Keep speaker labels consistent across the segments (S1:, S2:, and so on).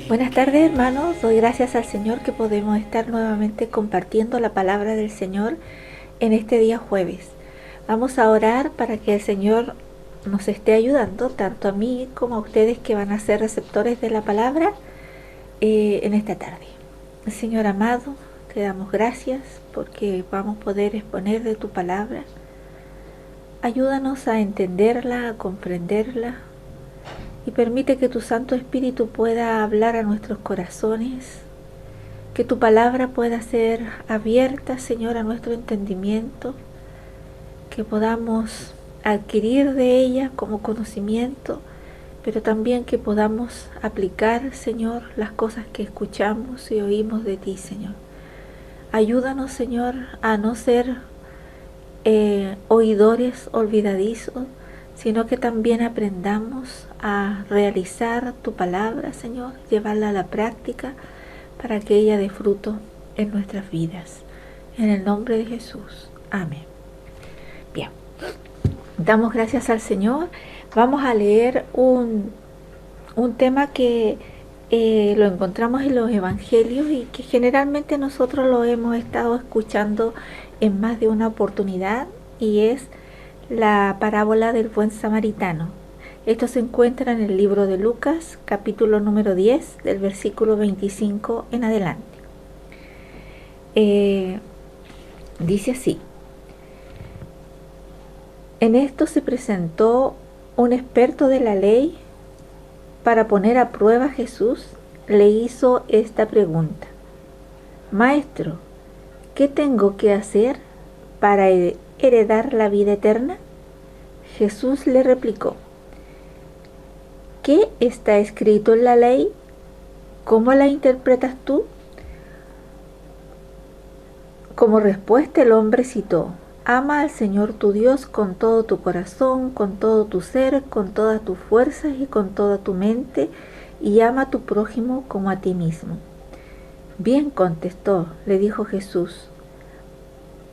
S1: Buenas tardes, hermanos. Doy gracias al Señor que podemos estar nuevamente compartiendo la palabra del Señor en este día jueves. Vamos a orar para que el Señor nos esté ayudando, tanto a mí como a ustedes que van a ser receptores de la palabra en esta tarde. Señor amado, te damos gracias porque vamos a poder exponer de tu palabra. Ayúdanos a entenderla, a comprenderla, y permite que tu Santo Espíritu pueda hablar a nuestros corazones, que tu palabra pueda ser abierta, Señor, a nuestro entendimiento, que podamos adquirir de ella como conocimiento, pero también que podamos aplicar, Señor, las cosas que escuchamos y oímos de ti, Señor. Ayúdanos, Señor, a no ser oidores olvidadizos, sino que también aprendamos a realizar tu palabra, Señor, llevarla a la práctica para que ella dé fruto en nuestras vidas. En el nombre de Jesús. Amén. Bien, damos gracias al Señor. Vamos a leer un tema que lo encontramos en los evangelios y que generalmente nosotros lo hemos estado escuchando en más de una oportunidad, y es la parábola del buen samaritano. Esto se encuentra en el libro de Lucas, capítulo número 10, del versículo 25 en adelante. Dice así: en esto se presentó un experto de la ley para poner a prueba a Jesús. Le hizo esta pregunta: Maestro, ¿qué tengo que hacer para heredar la vida eterna? Jesús le replicó: ¿qué está escrito en la ley? ¿Cómo la interpretas tú? Como respuesta, el hombre citó: ama al Señor tu Dios con todo tu corazón, con todo tu ser, con todas tus fuerzas y con toda tu mente, y ama a tu prójimo como a ti mismo. Bien contestó, le dijo Jesús,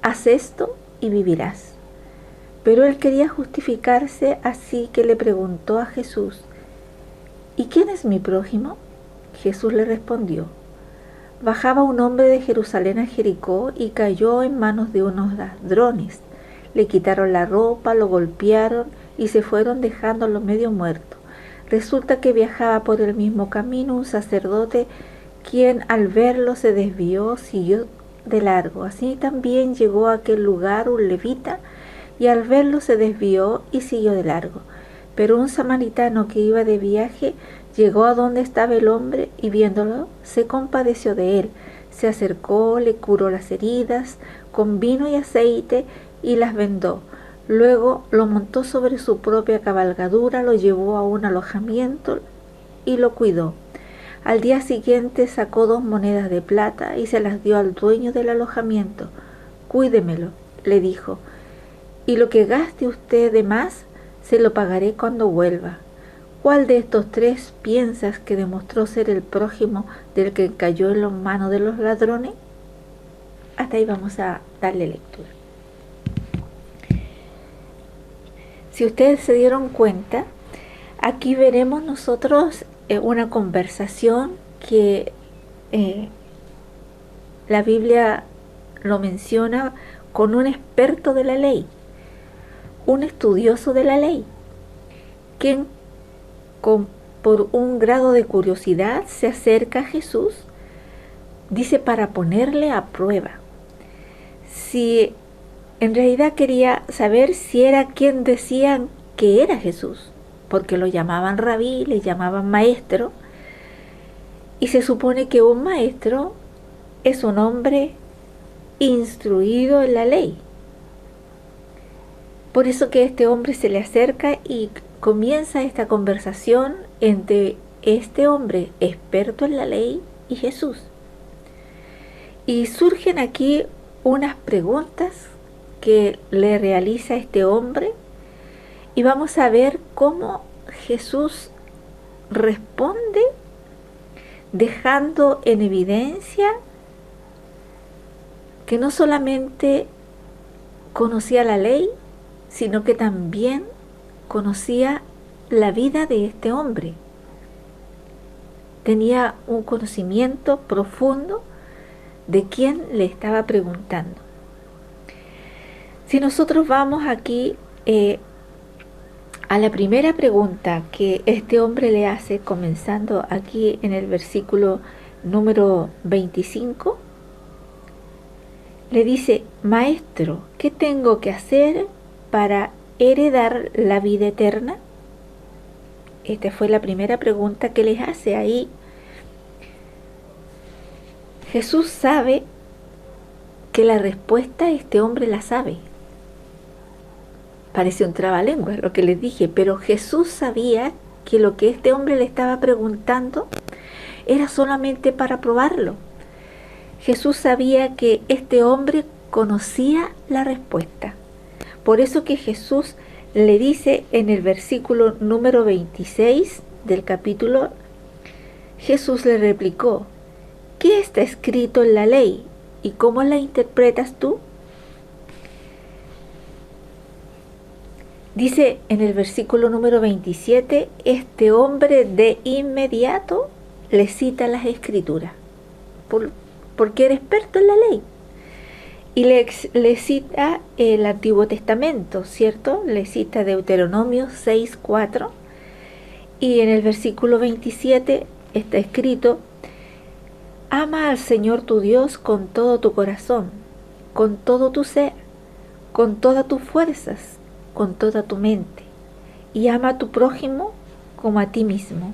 S1: haz esto y vivirás. Pero él quería justificarse, así que le preguntó a Jesús: ¿y quién es mi prójimo? Jesús le respondió: bajaba un hombre de Jerusalén a Jericó y cayó en manos de unos ladrones. Le quitaron la ropa, lo golpearon y se fueron dejándolo medio muerto. Resulta que viajaba por el mismo camino un sacerdote, quien al verlo se desvió, siguió de largo. Así también llegó a aquel lugar un levita, y al verlo se desvió y siguió de largo. Pero un samaritano que iba de viaje llegó a donde estaba el hombre y viéndolo se compadeció de él. Se acercó, le curó las heridas con vino y aceite y las vendó. Luego lo montó sobre su propia cabalgadura, lo llevó a un alojamiento y lo cuidó. Al día siguiente sacó 2 monedas de plata y se las dio al dueño del alojamiento. Cuídemelo, le dijo, y lo que gaste usted de más se lo pagaré cuando vuelva. ¿Cuál de estos 3 piensas que demostró ser el prójimo del que cayó en las manos de los ladrones? Hasta ahí vamos a darle lectura. Si ustedes se dieron cuenta, aquí veremos nosotros una conversación que la Biblia lo menciona con un experto de la ley, un estudioso de la ley, quien por un grado de curiosidad se acerca a Jesús, dice, para ponerle a prueba. Si en realidad quería saber si era quien decían que era Jesús, porque lo llamaban rabí, le llamaban maestro, y se supone que un maestro es un hombre instruido en la ley. Por eso que este hombre se le acerca y comienza esta conversación entre este hombre experto en la ley y Jesús. Y surgen aquí unas preguntas que le realiza este hombre, y vamos a ver cómo Jesús responde, dejando en evidencia que no solamente conocía la ley, sino que también conocía la vida de este hombre. tenía un conocimiento profundo de quién le estaba preguntando. Si nosotros vamos aquí a la primera pregunta que este hombre le hace, comenzando aquí en el versículo número 25, le dice: Maestro, ¿qué tengo que hacer para heredar la vida eterna? Esta fue la primera pregunta que les hace ahí. Jesús sabe que la respuesta este hombre la sabe. Parece un trabalenguas lo que les dije, pero Jesús sabía que lo que este hombre le estaba preguntando era solamente para probarlo. Jesús sabía que este hombre conocía la respuesta. Por eso que Jesús le dice en el versículo número 26 del capítulo, Jesús le replicó: ¿qué está escrito en la ley y cómo la interpretas tú? Dice en el versículo número 27, este hombre de inmediato le cita las escrituras, porque era experto en la ley. Y le cita el Antiguo Testamento, ¿cierto? Le cita Deuteronomio 6:4. Y en el versículo 27 está escrito: ama al Señor tu Dios con todo tu corazón, con todo tu ser, con todas tus fuerzas, con toda tu mente, y ama a tu prójimo como a ti mismo.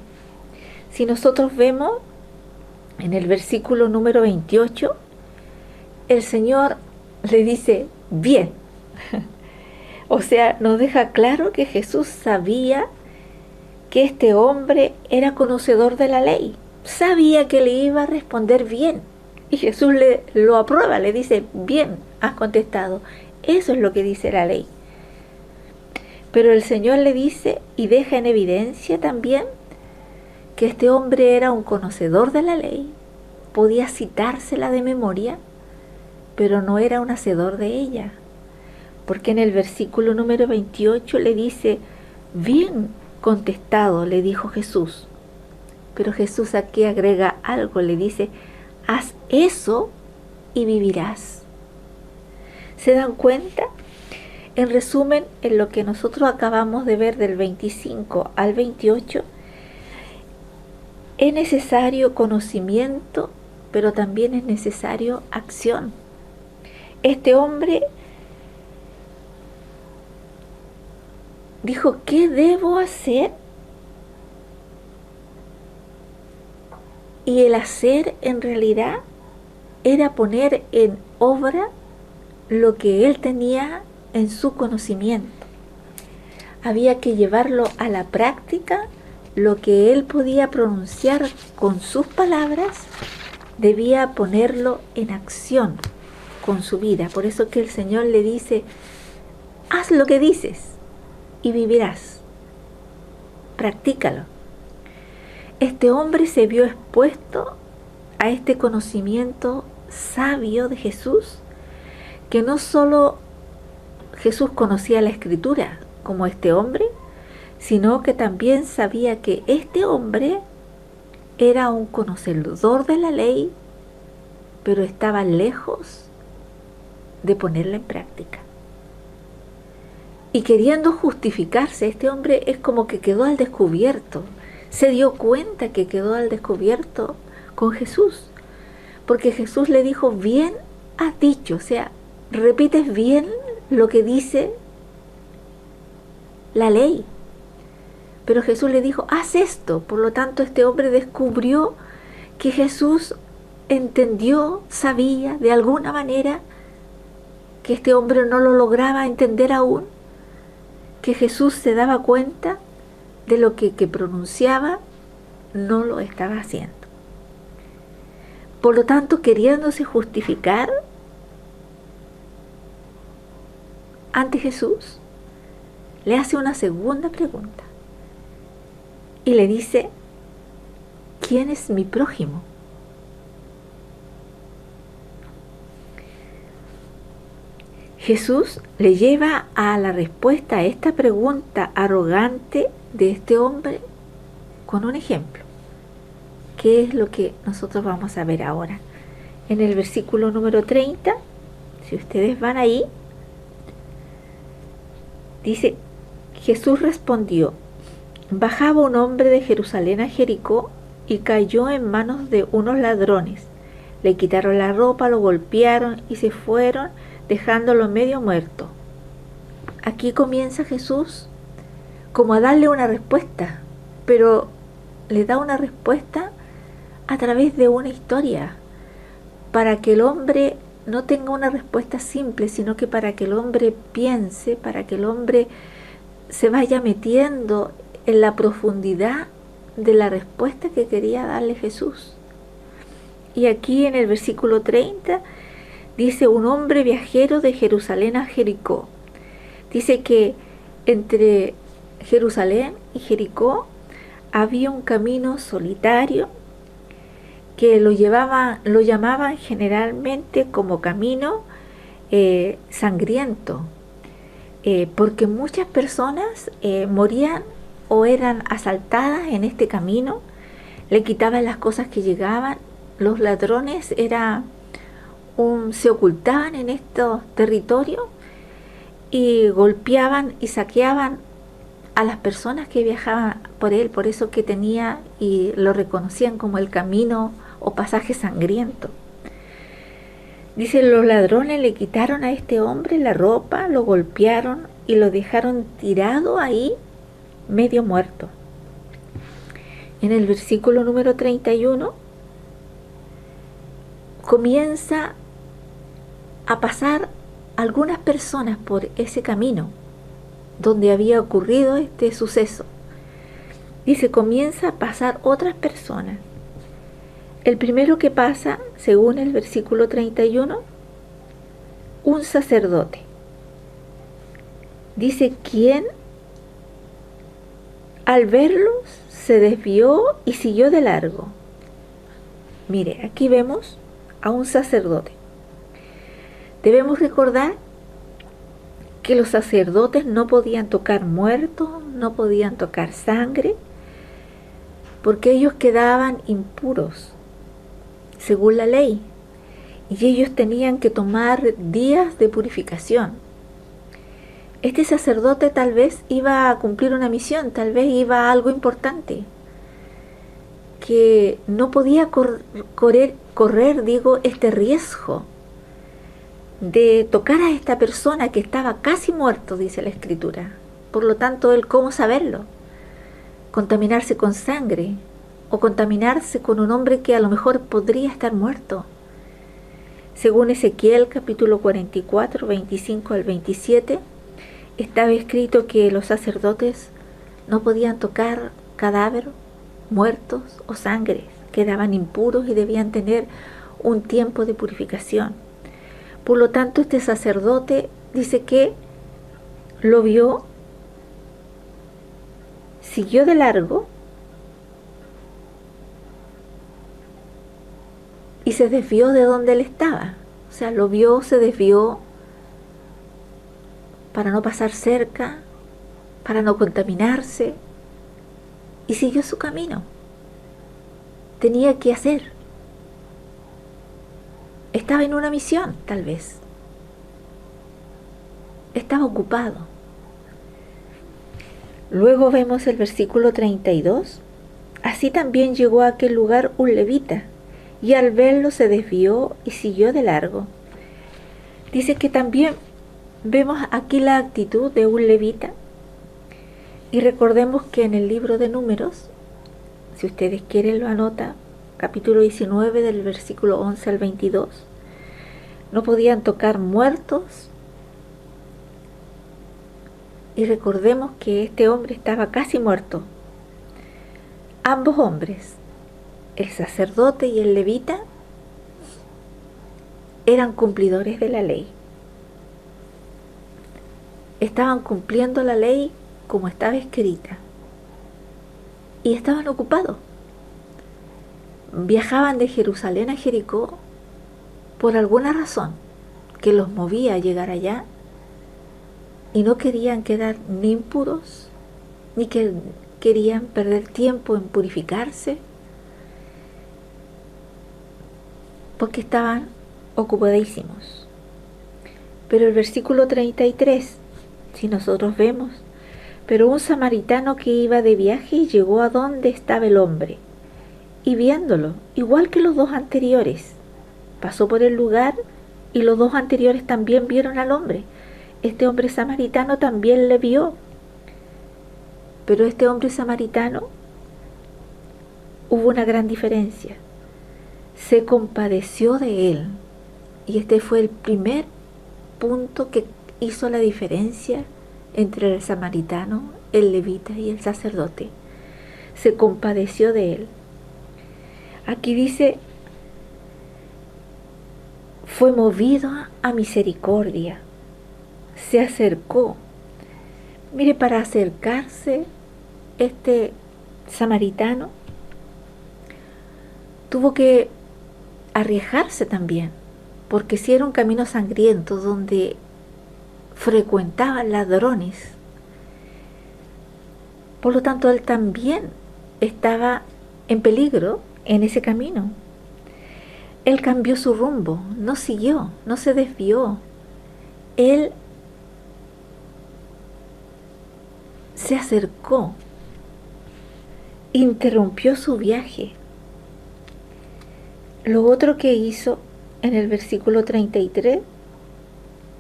S1: Si nosotros vemos en el versículo número 28, el Señor le dice: bien. O sea, nos deja claro que Jesús sabía que este hombre era conocedor de la ley, sabía que le iba a responder bien, y Jesús lo aprueba, le dice: bien, has contestado, eso es lo que dice la ley. Pero el Señor le dice y deja en evidencia también que este hombre era un conocedor de la ley, podía citársela de memoria, pero no era un hacedor de ella, porque en el versículo número 28 le dice: bien contestado, le dijo Jesús. Pero Jesús aquí agrega algo, le dice: haz eso y vivirás. ¿Se dan cuenta? En resumen, en lo que nosotros acabamos de ver del 25 al 28, es necesario conocimiento, pero también es necesario acción. Este hombre dijo: ¿qué debo hacer? Y el hacer en realidad era poner en obra lo que él tenía en su conocimiento. Había que llevarlo a la práctica. Lo que él podía pronunciar con sus palabras, debía ponerlo en acción con su vida. Por eso que el Señor le dice: haz lo que dices y vivirás. Practícalo. Este hombre se vio expuesto a este conocimiento sabio de Jesús, que no solo Jesús conocía la Escritura como este hombre, sino que también sabía que este hombre era un conocedor de la ley, pero estaba lejos de ponerla en práctica. Y queriendo justificarse, este hombre es como que quedó al descubierto. Se dio cuenta que quedó al descubierto con Jesús, porque Jesús le dijo: bien has dicho, o sea, repites bien lo que dice la ley. Pero Jesús le dijo: haz esto. Por lo tanto, este hombre descubrió que Jesús entendió, sabía de alguna manera que este hombre no lo lograba entender aún, que Jesús se daba cuenta de lo que pronunciaba no lo estaba haciendo. Por lo tanto, queriéndose justificar ante Jesús, le hace una segunda pregunta y le dice: ¿quién es mi prójimo? Jesús le lleva a la respuesta a esta pregunta arrogante de este hombre con un ejemplo. ¿Qué es lo que nosotros vamos a ver ahora? En el versículo número 30, si ustedes van ahí, dice, Jesús respondió, bajaba un hombre de Jerusalén a Jericó y cayó en manos de unos ladrones. Le quitaron la ropa, lo golpearon y se fueron, dejándolo medio muerto. Aquí comienza Jesús como a darle una respuesta, pero le da una respuesta a través de una historia, para que el hombre no tenga una respuesta simple, sino que para que el hombre piense, para que el hombre se vaya metiendo en la profundidad de la respuesta que quería darle Jesús. Y aquí en el versículo 30 dice, un hombre viajero de Jerusalén a Jericó. Dice que entre Jerusalén y Jericó había un camino solitario que lo llamaban generalmente como camino sangriento, porque muchas personas morían o eran asaltadas en este camino, le quitaban las cosas que llegaban, los ladrones se ocultaban en estos territorios y golpeaban y saqueaban a las personas que viajaban por él, por eso que tenía y lo reconocían como el camino o pasaje sangriento. Dice, los ladrones le quitaron a este hombre la ropa, lo golpearon y lo dejaron tirado ahí, medio muerto. En el versículo número 31 comienza a pasar algunas personas por ese camino donde había ocurrido este suceso. Dice, comienza a pasar otras personas. El primero que pasa, según el versículo 31, un sacerdote. Dice, quien al verlos se desvió y siguió de largo. Mire, aquí vemos a un sacerdote. Debemos recordar que los sacerdotes no podían tocar muertos, no podían tocar sangre, porque ellos quedaban impuros, según la ley, y ellos tenían que tomar días de purificación. Este sacerdote tal vez iba a cumplir una misión, tal vez iba a algo importante, que no podía correr este riesgo de tocar a esta persona que estaba casi muerto, dice la Escritura. Por lo tanto, él, ¿cómo saberlo? Contaminarse con sangre o contaminarse con un hombre que a lo mejor podría estar muerto. Según Ezequiel capítulo 44, 25 al 27, estaba escrito que los sacerdotes no podían tocar cadáveres, muertos o sangre, quedaban impuros y debían tener un tiempo de purificación. Por lo tanto, este sacerdote dice que lo vio, siguió de largo y se desvió de donde él estaba. O sea, lo vio, se desvió para no pasar cerca, para no contaminarse, y siguió su camino. Tenía que hacer. Estaba en una misión, tal vez. Estaba ocupado. Luego vemos el versículo 32. Así también llegó a aquel lugar un levita, y al verlo se desvió y siguió de largo. Dice que también vemos aquí la actitud de un levita. Y recordemos que en el libro de Números, si ustedes quieren lo anota, capítulo 19 del versículo 11 al 22, no podían tocar muertos. Y recordemos que este hombre estaba casi muerto. Ambos hombres, el sacerdote y el levita, eran cumplidores de la ley. Estaban cumpliendo la ley como estaba escrita. Y estaban ocupados. Viajaban de Jerusalén a Jericó por alguna razón que los movía a llegar allá, y no querían quedar ni impuros, ni que querían perder tiempo en purificarse, porque estaban ocupadísimos. Pero el versículo 33, si nosotros vemos, pero un samaritano que iba de viaje llegó a donde estaba el hombre, y viéndolo, igual que los dos anteriores, pasó por el lugar, y los dos anteriores también vieron al hombre. Este hombre samaritano también le vio, pero este hombre samaritano hubo una gran diferencia. Se compadeció de él, y este fue el primer punto que hizo la diferencia entre el samaritano, el levita y el sacerdote. Se compadeció de él. Aquí dice, fue movido a misericordia, se acercó. Mire, para acercarse este samaritano tuvo que arriesgarse también, porque si era un camino sangriento donde frecuentaban ladrones, por lo tanto él también estaba en peligro en ese camino. Él cambió su rumbo, no siguió, no se desvió. Él se acercó, interrumpió su viaje. Lo otro que hizo en el versículo 33,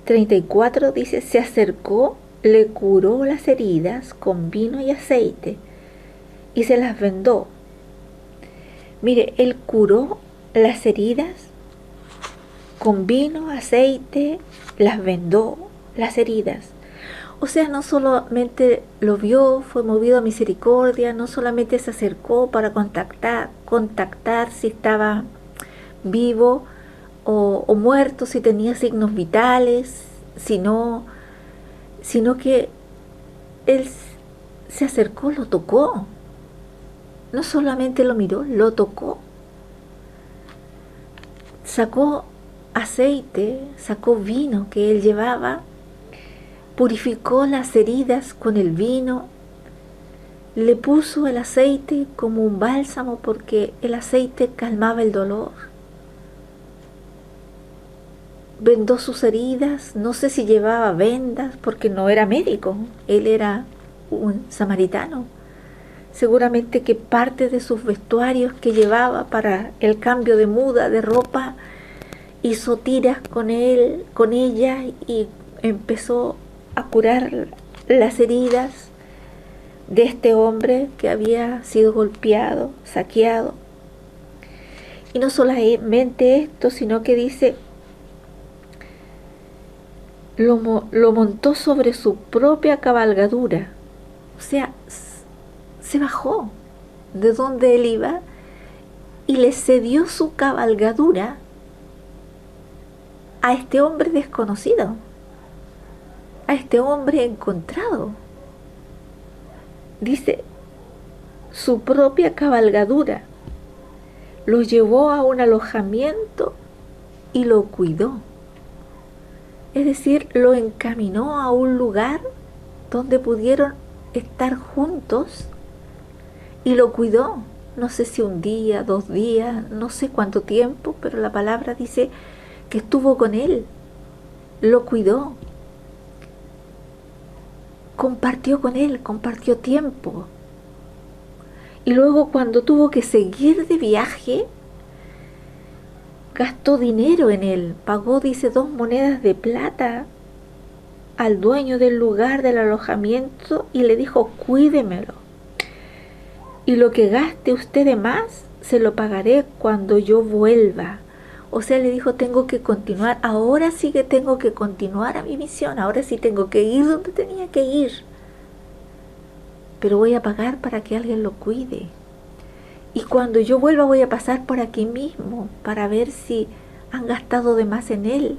S1: 34 dice, se acercó, le curó las heridas con vino y aceite y se las vendó. Mire, él curó las heridas con vino, aceite, las vendó las heridas. O sea, no solamente lo vio, fue movido a misericordia, no solamente se acercó para contactar si estaba vivo o muerto, si tenía signos vitales, sino que él se acercó, lo tocó. No solamente lo miró, lo tocó. Sacó aceite, sacó vino que él llevaba, purificó las heridas con el vino, le puso el aceite como un bálsamo porque el aceite calmaba el dolor. Vendó sus heridas, no sé si llevaba vendas porque no era médico, él era un samaritano. Seguramente que parte de sus vestuarios que llevaba para el cambio de muda de ropa, hizo tiras con ella y empezó a curar las heridas de este hombre que había sido golpeado, saqueado. Y no solamente esto, sino que dice, lo montó sobre su propia cabalgadura. O sea, se bajó de donde él iba y le cedió su cabalgadura a este hombre desconocido, a este hombre encontrado. Dice, su propia cabalgadura. Lo llevó a un alojamiento y lo cuidó. Es decir, lo encaminó a un lugar donde pudieron estar juntos y lo cuidó. No sé si un día, 2 días, no sé cuánto tiempo, pero la palabra dice que estuvo con él, lo cuidó, compartió con él, compartió tiempo. Y luego cuando tuvo que seguir de viaje, gastó dinero en él, pagó, dice, 2 monedas de plata al dueño del lugar del alojamiento y le dijo, cuídemelo. Y lo que gaste usted de más, se lo pagaré cuando yo vuelva. O sea, le dijo, tengo que continuar, ahora sí que tengo que continuar a mi misión, ahora sí tengo que ir donde tenía que ir. Pero voy a pagar para que alguien lo cuide. Y cuando yo vuelva voy a pasar por aquí mismo para ver si han gastado de más en él.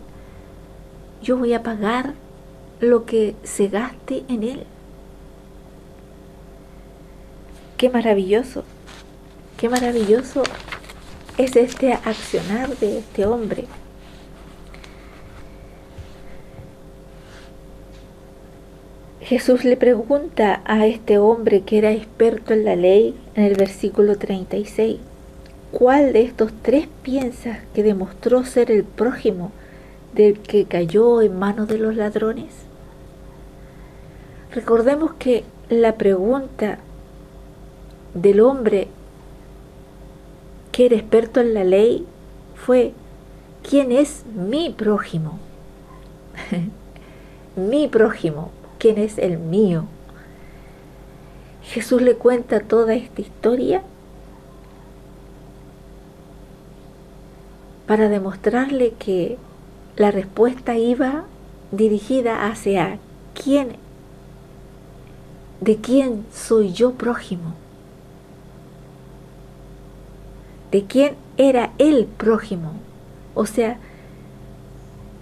S1: Yo voy a pagar lo que se gaste en él. Qué maravilloso es este accionar de este hombre. Jesús le pregunta a este hombre que era experto en la ley en el versículo 36, ¿cuál de estos tres piensas que demostró ser el prójimo del que cayó en manos de los ladrones? Recordemos que la pregunta del hombre que era experto en la ley fue: ¿quién es mi prójimo? Mi prójimo, ¿quién es el mío? Jesús le cuenta toda esta historia para demostrarle que la respuesta iba dirigida hacia ¿de quién soy yo prójimo? ¿De quién era el prójimo? O sea,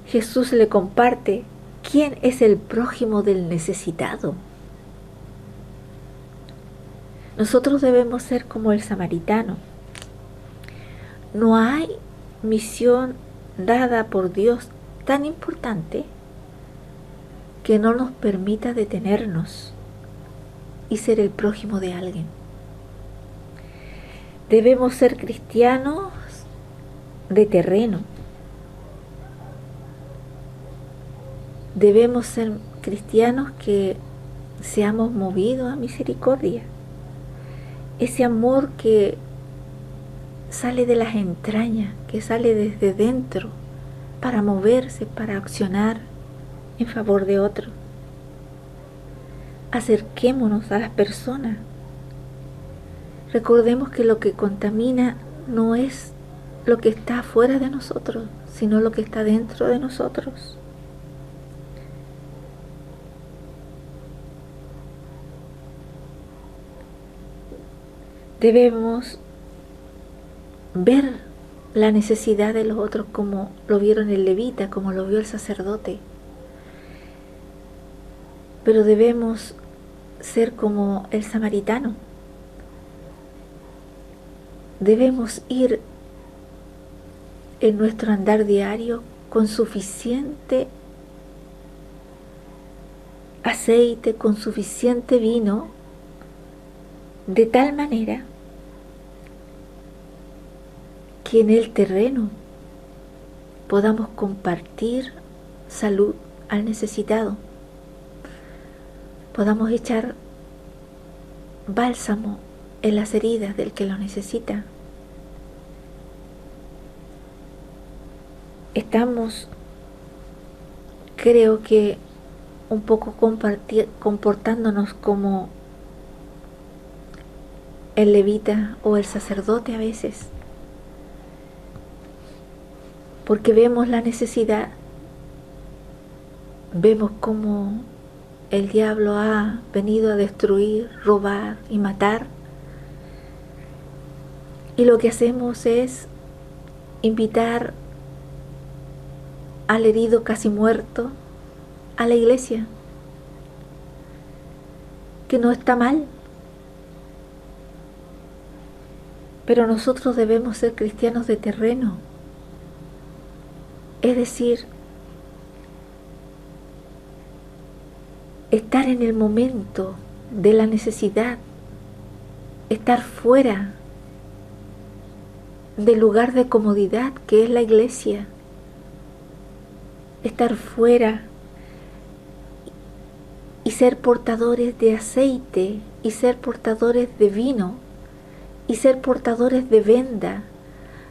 S1: Jesús le comparte quién es el prójimo del necesitado. Nosotros debemos ser como el samaritano. No hay misión dada por Dios tan importante que no nos permita detenernos y ser el prójimo de alguien. Debemos ser cristianos de terreno. Debemos ser cristianos que seamos movidos a misericordia. Ese amor que sale de las entrañas, que sale desde dentro para moverse, para accionar en favor de otro. Acerquémonos a las personas. Recordemos que lo que contamina no es lo que está afuera de nosotros, sino lo que está dentro de nosotros. Debemos ver la necesidad de los otros como lo vieron el levita, como lo vio el sacerdote. Pero debemos ser como el samaritano. Debemos ir en nuestro andar diario con suficiente aceite, con suficiente vino, de tal manera que en el terreno podamos compartir salud al necesitado, podamos echar bálsamo en las heridas del que lo necesita. Estamos, creo que, un poco comportándonos como el levita o el sacerdote a veces, porque vemos la necesidad, vemos cómo el diablo ha venido a destruir, robar y matar, y lo que hacemos es invitar al herido casi muerto a la iglesia, que no está mal, pero nosotros debemos ser cristianos de terreno. Es decir, estar en el momento de la necesidad, estar fuera del lugar de comodidad que es la iglesia, estar fuera y ser portadores de aceite, y ser portadores de vino, y ser portadores de venda,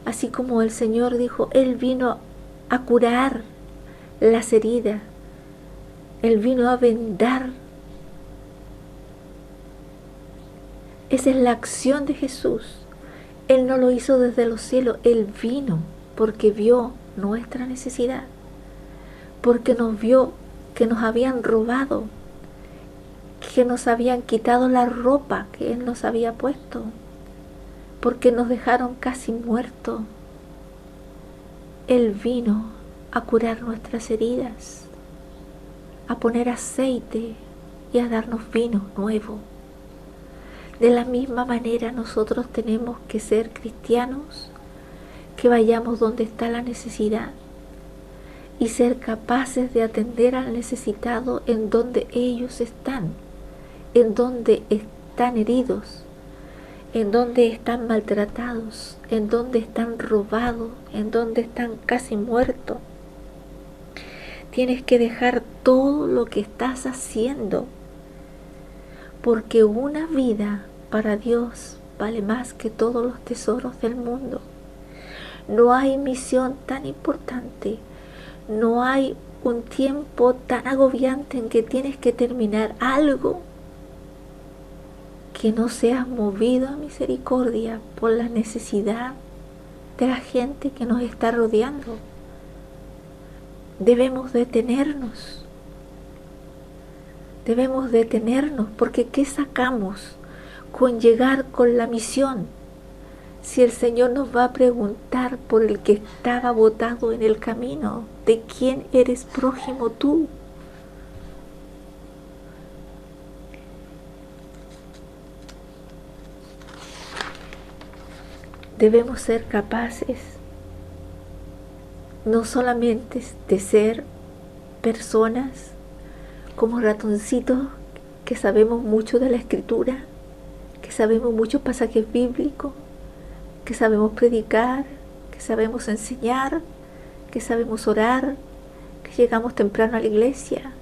S1: así como el Señor dijo, Él vino a curar las heridas, Él vino a vendar. Esa es la acción de Jesús. Él no lo hizo desde los cielos, Él vino porque vio nuestra necesidad, porque nos vio que nos habían robado, que nos habían quitado la ropa que Él nos había puesto, porque nos dejaron casi muertos. Él vino a curar nuestras heridas, a poner aceite y a darnos vino nuevo. De la misma manera nosotros tenemos que ser cristianos, que vayamos donde está la necesidad y ser capaces de atender al necesitado en donde ellos están, en donde están heridos, en donde están maltratados, en donde están robados, en donde están casi muertos. Tienes que dejar todo lo que estás haciendo, porque una vida para Dios vale más que todos los tesoros del mundo. No hay misión tan importante, no hay un tiempo tan agobiante en que tienes que terminar algo que no seas movido a misericordia por la necesidad de la gente que nos está rodeando. Debemos detenernos porque ¿qué sacamos con llegar con la misión si el Señor nos va a preguntar por el que estaba botado en el camino? ¿De quién eres prójimo tú? Debemos ser capaces no solamente de ser personas como ratoncitos que sabemos mucho de la Escritura, que sabemos muchos pasajes bíblicos, que sabemos predicar, que sabemos enseñar, que sabemos orar, que llegamos temprano a la iglesia,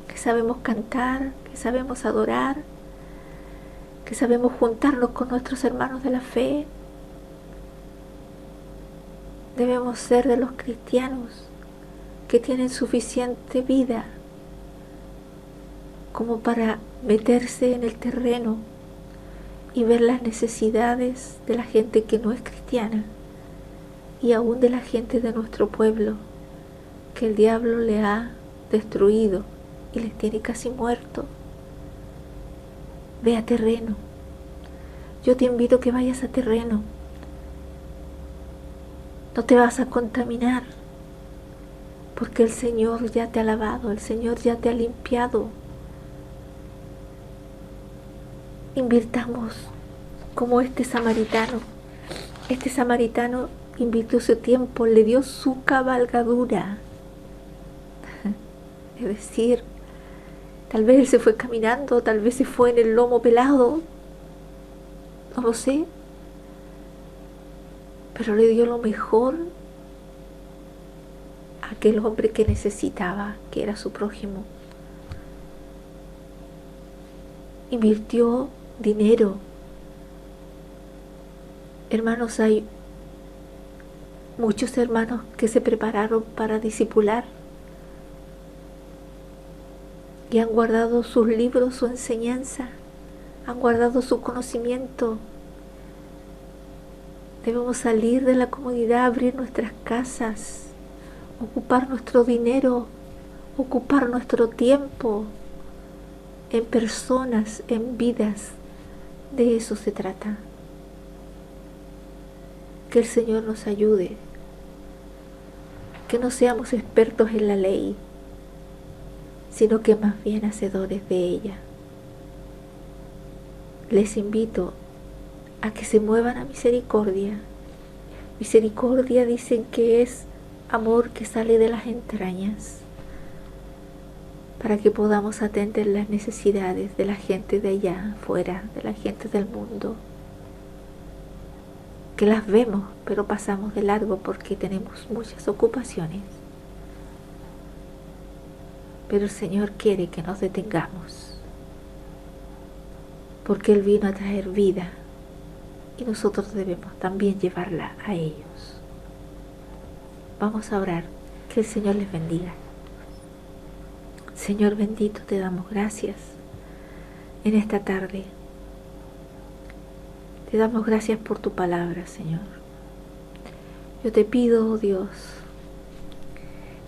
S1: que sabemos cantar, que sabemos adorar, que sabemos juntarnos con nuestros hermanos de la fe. Debemos ser de los cristianos que tienen suficiente vida como para meterse en el terreno y ver las necesidades de la gente que no es cristiana y aún de la gente de nuestro pueblo que el diablo le ha destruido y les tiene casi muerto. Ve a terreno. Yo te invito a que vayas a terreno. No te vas a contaminar porque el Señor ya te ha lavado, el Señor ya te ha limpiado. Invirtamos como este samaritano. Este samaritano invirtió su tiempo, le dio su cabalgadura. Es decir, tal vez él se fue caminando, tal vez se fue en el lomo pelado, no lo sé, pero le dio lo mejor a aquel hombre que necesitaba, que era su prójimo. Invirtió dinero. Hermanos, hay muchos hermanos que se prepararon para discipular y han guardado sus libros, su enseñanza, han guardado su conocimiento. Debemos salir de la comodidad, abrir nuestras casas, ocupar nuestro dinero, ocupar nuestro tiempo en personas, en vidas. De eso se trata. Que el Señor nos ayude, que no seamos expertos en la ley, sino que más bien hacedores de ella. Les invito a que se muevan a misericordia. Misericordia dicen que es amor que sale de las entrañas, para que podamos atender las necesidades de la gente de allá afuera, de la gente del mundo, que las vemos pero pasamos de largo porque tenemos muchas ocupaciones. Pero el Señor quiere que nos detengamos, porque Él vino a traer vida y nosotros debemos también llevarla a ellos. Vamos a orar. Que el Señor les bendiga. Señor bendito, te damos gracias en esta tarde. Te damos gracias por tu palabra, Señor. Yo te pido, oh Dios,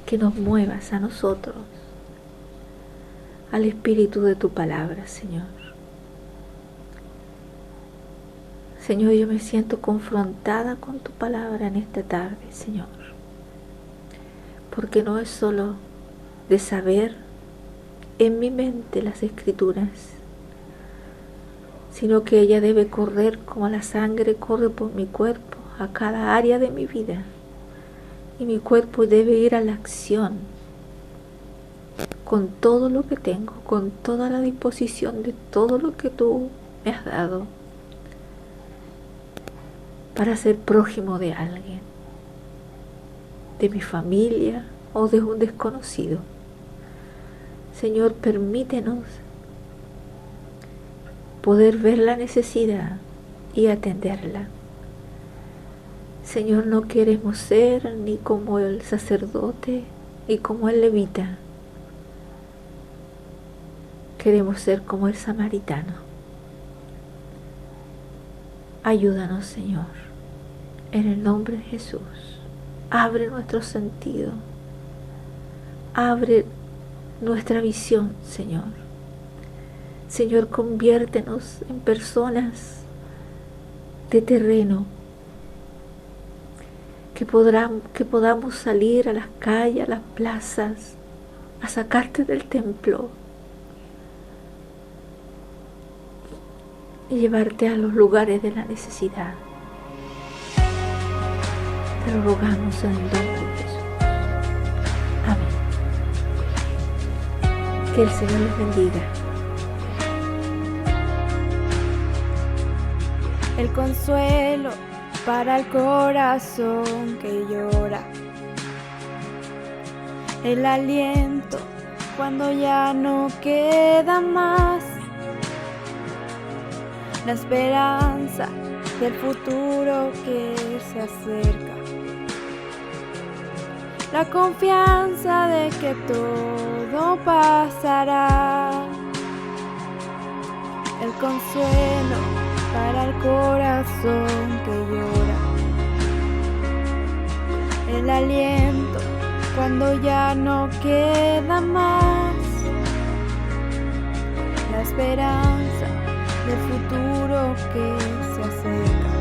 S1: que nos muevas a nosotros al espíritu de tu palabra, Señor. Señor, yo me siento confrontada con tu palabra en esta tarde, Señor, porque no es solo de saber en mi mente las escrituras, sino que ella debe correr como la sangre corre por mi cuerpo a cada área de mi vida, y mi cuerpo debe ir a la acción con todo lo que tengo, con toda la disposición de todo lo que tú me has dado. para ser prójimo de alguien, de mi familia o de un desconocido. Señor, permítenos poder ver la necesidad y atenderla. Señor, no queremos ser ni como el sacerdote ni como el levita. Queremos ser como el samaritano. Ayúdanos, Señor, en el nombre de Jesús. Abre nuestro sentido. Abre nuestra visión, Señor. Señor, conviértenos en personas de terreno, que podamos salir a las calles, a las plazas, a sacarte del templo y llevarte a los lugares de la necesidad. Te lo rogamos en el nombre de Jesús. Amén. Que el Señor les bendiga.
S2: El consuelo para el corazón que llora, el aliento cuando ya no queda más, la esperanza del futuro que se acerca, la confianza de que todo pasará, el consuelo para el corazón que llora, el aliento cuando ya no queda más, la esperanza del futuro que se acerca,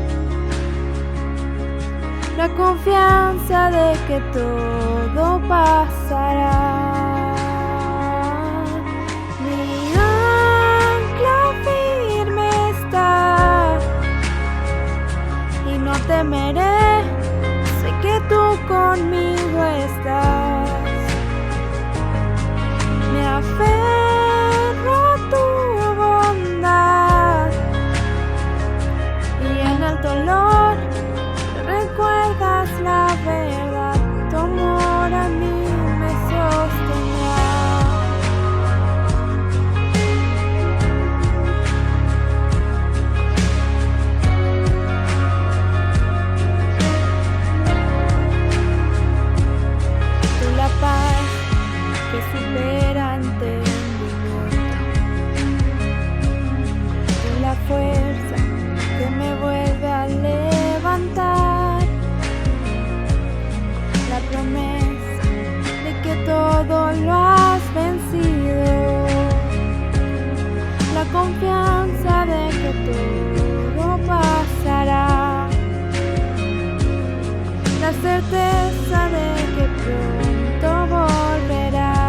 S2: la confianza de que todo pasará. No temeré, sé que tú conmigo estás. Me aferro a tu bondad y en el dolor recuerdas la verdad. Tu amor a mí me sostendrá. Supera entendimiento, tú la fuerza que me vuelve a levantar, la promesa de que todo lo has vencido, la confianza de que todo pasará, la certeza de que pronto volverás.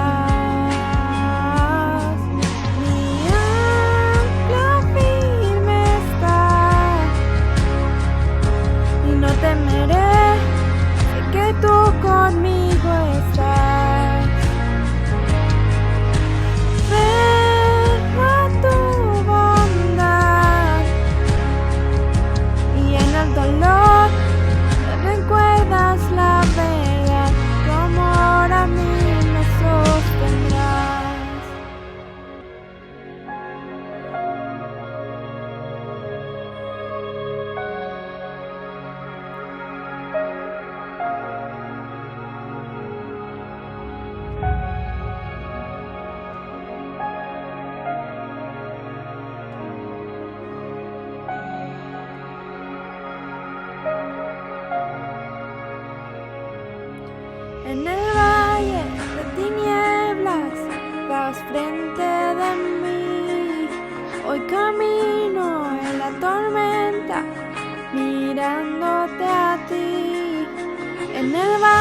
S2: Temeré, sé que tú conmigo estás. Ferro a tu bondad y en el dolor me recuerdas la verdad. Tu amor a mí me sostendrás. En el valle de tinieblas vas frente de mí. Hoy camino en la tormenta mirándote a ti. En el valle